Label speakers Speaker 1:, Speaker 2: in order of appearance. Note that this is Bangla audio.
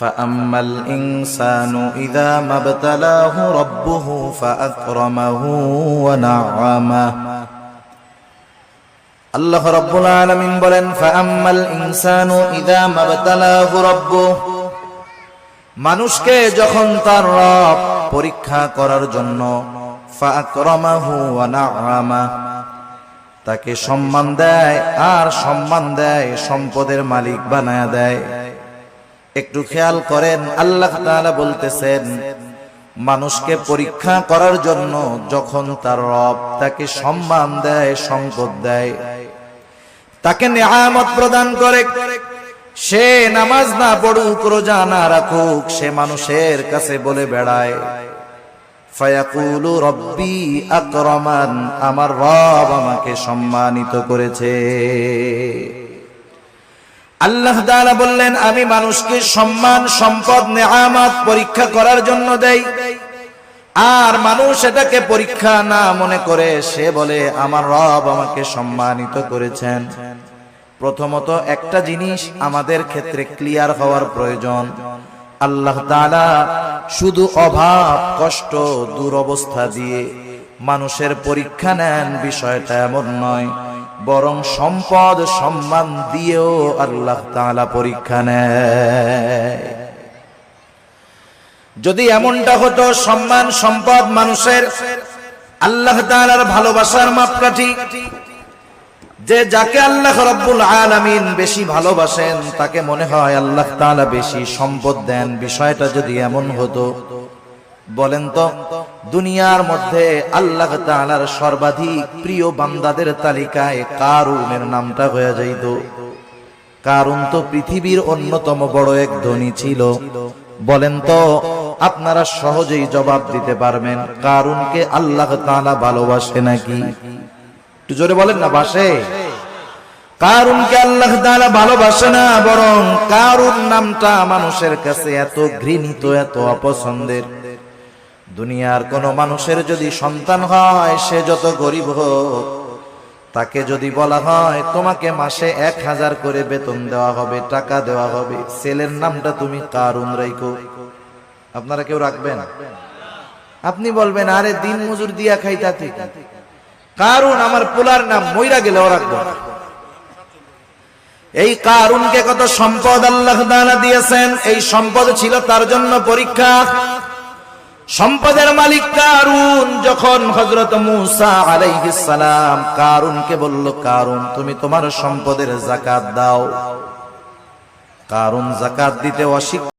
Speaker 1: فأما الإنسان إذا ما ابتلاه ربه فأكرمه ونعمه আল্লাহ রাব্বুল আলামিন বলেন ফাআম্মাল ইনসানু ইযা মাবতালাহু রাব্বুহু মানুষকে যখন তার রব পরীক্ষা করার জন্য ফাআকরামাহু ওয়া না'আমা তাকে সম্মান দেয় আর সম্মান দেয় সম্পদের মালিক বানায়া দেয়। একটু খেয়াল করেন, আল্লাহ তাআলা বলতেছেন মানুষকে পরীক্ষা করার জন্য যখন তার রব তাকে সম্মান দেয়, সম্পদ দেয়, তাকে নিয়ামত প্রদান করে, সে নামাজ না পড়ুক, রোজা না রাখুক, সে মানুষের কাছে বলে বেড়ায় ফায়াকুলু রব্বি আকরামান, আমার রব আমাকে সম্মানিত করেছে। আল্লাহ তাআলা বললেন আমি মানুষকে সম্মান, সম্পদ, নিয়ামত পরীক্ষা করার জন্য দেই, আর মানুষ এটাকে পরীক্ষা না মনে করে সে বলে আমার রব আমাকে সম্মানিত করেছেন। প্রথমত একটা জিনিস আমাদের ক্ষেত্রে ক্লিয়ার হওয়ার প্রয়োজন, আল্লাহ তাআলা শুধু অভাব, কষ্ট, দুরবস্থা দিয়ে মানুষের পরীক্ষা নেন বিষয়টা এমন নয়, বরং সম্পদ, সম্মান দিয়েও আল্লাহ তাআলা পরীক্ষা নেয়। যদি এমনটা হতো সম্মান, সম্পদ মানুষের আল্লাহ তাআলার ভালোবাসার মাপকাঠি, যে যাকে আল্লাহ রাব্বুল আলামিন বেশি ভালোবাসেন তাকে মনে হয় আল্লাহ তাআলা বেশি সম্পদ দেন, বিষয়টা যদি এমন হতো, বলেন তো দুনিয়ার মধ্যে আল্লাহ তাআলার সর্বাধিক প্রিয় বান্দাদের তালিকায় কারুনের নামটা হয়ে যাইত। কারুন তো পৃথিবীর অন্যতম বড় এক ধনী ছিল। বলেন তো আপনারা সহজেই জবাব দিতে পারবেন কারুনকে আল্লাহ তাআলা ভালোবাসে নাকি? একটু জোরে বলেন না, বাসে? কারুনকে আল্লাহ তাআলা ভালোবাসে না, বরং কারুন নামটা মানুষের কাছে এত ঘৃণিত, এত অপছন্দের। দুনিয়ার কোন মানুষের যদি সন্তান হয়, সে যত গরিব হোক, তাকে যদি বলা হয় তোমাকে মাসে 1000 করে বেতন দেওয়া হবে, টাকা দেওয়া হবে, ছেলের নামটা তুমি কারুন রাখো, আপনারা কেউ রাখবেন? আপনি বলবেন আরে দিন মজুর দিয়া খাইতা থেকে কারুন, আমার পোলার নাম মইরা গেলেও রাখবো না। এই কারুনকে কত সম্পদ আল্লাহ তাআলা দিয়েছেন, এই সম্পদ ছিল তার জন্য পরীক্ষা। সম্পদের মালিক কারুন যখন হযরত মূসা আলাইহিস সালাম কারুনকে বলল কারুন তুমি তোমার সম্পদের যাকাত দাও, কারুন যাকাত দিতে অস্বীকার